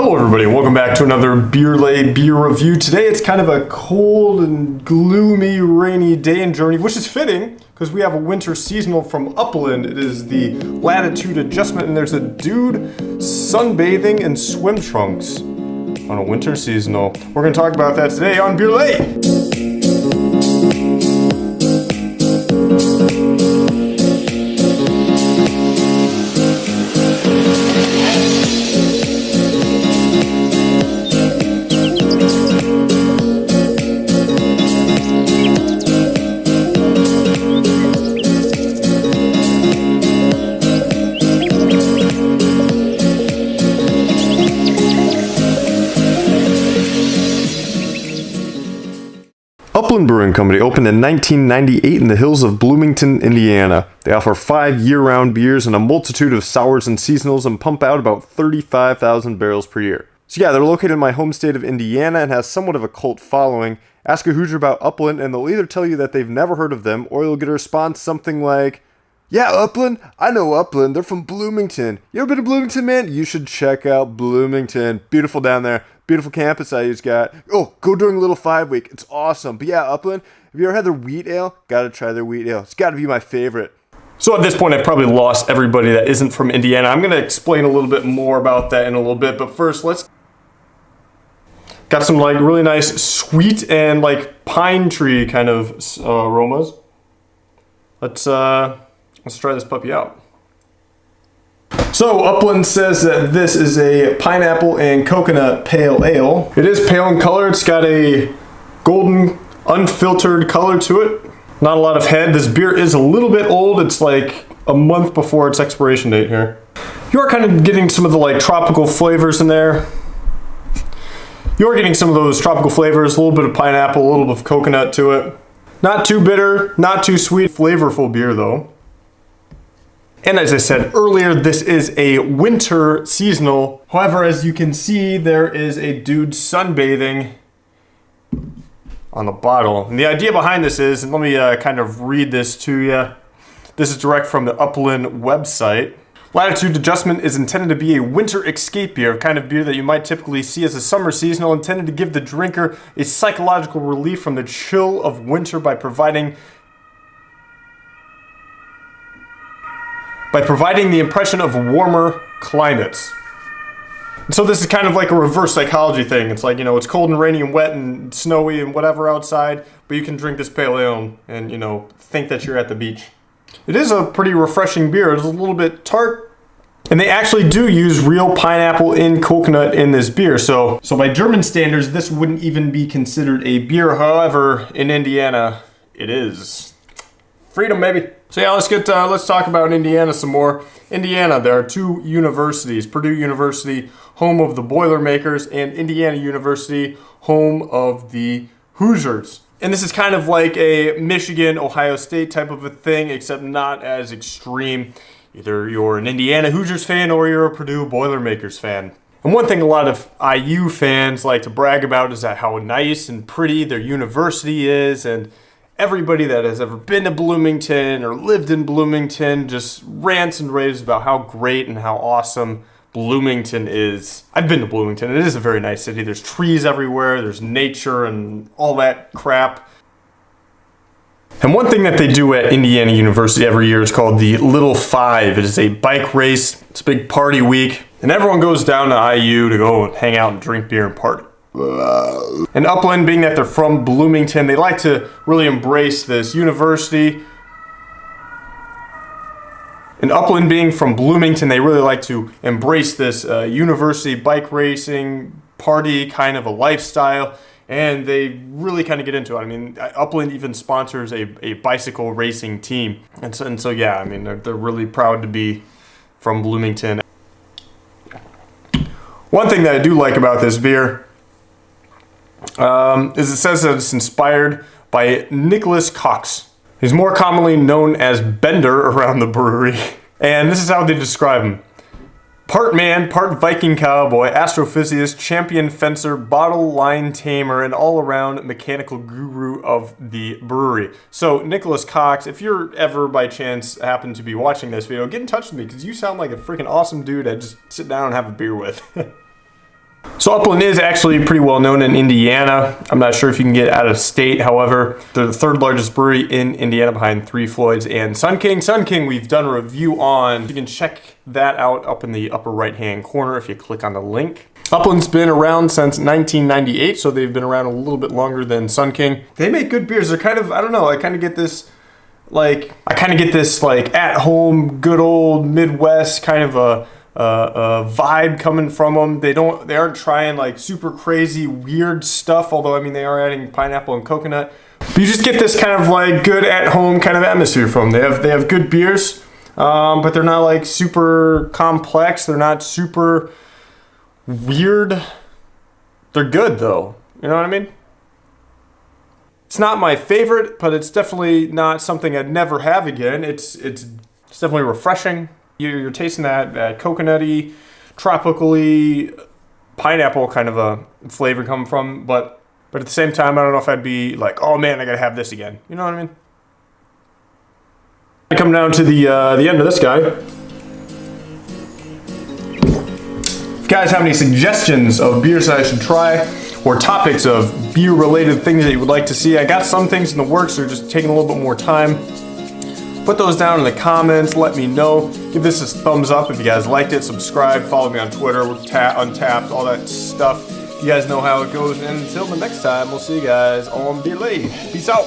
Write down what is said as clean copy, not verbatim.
Hello everybody, welcome back to another Beer review. Today it's kind of a cold and gloomy, rainy day in Germany, which is fitting because we have a winter seasonal from Upland. It is the Latitude adjustment and there's a dude sunbathing in swim trunks on a winter seasonal. We're going to talk about that today on Beer. Upland Brewing Company opened in 1998 in the hills of Bloomington, Indiana. They offer 5 year-round beers and a multitude of sours and seasonals and pump out about 35,000 barrels per year. So yeah, they're located in my home state of Indiana and has somewhat of a cult following. Ask a Hoosier about Upland and they'll either tell you that they've never heard of them or you'll get a response something like, "Yeah, Upland? I know Upland. They're from Bloomington. You ever been to Bloomington, man? You should check out Bloomington. Beautiful down there. Beautiful campus I just got. Oh, go during Little 5 Week. It's awesome." But yeah, Upland, have you ever had their wheat ale? Gotta try their wheat ale. It's gotta be my favorite. So at this point, I've probably lost everybody that isn't from Indiana. I'm gonna explain a little bit more about that in a little bit, but first, got some like really nice sweet and like pine tree kind of aromas. Let's try this puppy out. So Upland says that this is a pineapple and coconut pale ale. It is pale in color. It's got a golden unfiltered color to it. Not a lot of head. This beer is a little bit old. It's like a month before its expiration date here. You are kind of getting some of the like tropical flavors in there. You're getting some of those tropical flavors, a little bit of pineapple, a little bit of coconut to it. Not too bitter, not too sweet, flavorful beer though. And as I said earlier, this is a winter seasonal. However, as you can see, there is a dude sunbathing on the bottle. And the idea behind this is, and let me kind of read this to you. This is direct from the Upland website. Latitude Adjustment is intended to be a winter escape beer, a kind of beer that you might typically see as a summer seasonal, intended to give the drinker a psychological relief from the chill of winter by providing the impression of warmer climates. And so this is kind of like a reverse psychology thing. It's like, you know, it's cold and rainy and wet and snowy and whatever outside, but you can drink this pale ale and, you know, think that you're at the beach. It is a pretty refreshing beer. It's a little bit tart. And they actually do use real pineapple and coconut in this beer. So by German standards, this wouldn't even be considered a beer. However, in Indiana, it is. Freedom, baby. So yeah, let's talk about Indiana some more. Indiana, there are 2 universities: Purdue University, home of the Boilermakers, and Indiana University, home of the Hoosiers. And this is kind of like a Michigan, Ohio State type of a thing, except not as extreme. Either you're an Indiana Hoosiers fan or you're a Purdue Boilermakers fan. And one thing a lot of IU fans like to brag about is that how nice and pretty their university is, and everybody that has ever been to Bloomington or lived in Bloomington just rants and raves about how great and how awesome Bloomington is. I've been to Bloomington. It is a very nice city. There's trees everywhere. There's nature and all that crap. And one thing that they do at Indiana University every year is called the Little 5. It is a bike race. It's a big party week. And everyone goes down to IU to go and hang out and drink beer and party. And Upland, being that they're from Bloomington, they like to really embrace this university. And Upland being from Bloomington, they really like to embrace this university bike racing party kind of a lifestyle. And they really kind of get into it. I mean, Upland even sponsors a bicycle racing team. And so yeah, I mean, they're really proud to be from Bloomington. One thing that I do like about this beer is it says that it's inspired by Nicholas Cox. He's more commonly known as Bender around the brewery. And this is how they describe him: part man, part Viking cowboy, astrophysicist, champion fencer, bottle line tamer, and all-around mechanical guru of the brewery. So Nicholas Cox, if you're ever by chance happen to be watching this video, get in touch with me because you sound like a freaking awesome dude I'd just sit down and have a beer with. So Upland is actually pretty well known in Indiana. I'm not sure if you can get out of state. However, they're the third largest brewery in Indiana behind Three Floyds and Sun King. Sun King we've done a review on. You can check that out up in the upper right-hand corner if you click on the link. Upland's been around since 1998, so they've been around a little bit longer than Sun King. They make good beers. They're kind of, I don't know, I kind of get this like at-home, good old Midwest kind of a vibe coming from them. They aren't trying like super crazy weird stuff, although I mean they are adding pineapple and coconut. But you just get this kind of like good at home kind of atmosphere from them. They have good beers, but they're not like super complex. They're not super weird. They're good though. You know what I mean? It's not my favorite, but it's definitely not something I'd never have again. It's definitely refreshing. You're tasting that coconutty, tropically, pineapple kind of a flavor coming from, but at the same time, I don't know if I'd be like, oh man, I gotta have this again. You know what I mean? I come down to the end of this guy. If you guys have any suggestions of beers that I should try, or topics of beer-related things that you would like to see, I got some things in the works. They're just taking a little bit more time. Put those down in the comments, let me know. Give this a thumbs up if you guys liked it. Subscribe, follow me on Twitter, Untapped, all that stuff. You guys know how it goes. And until the next time, we'll see you guys on Delay. Peace out.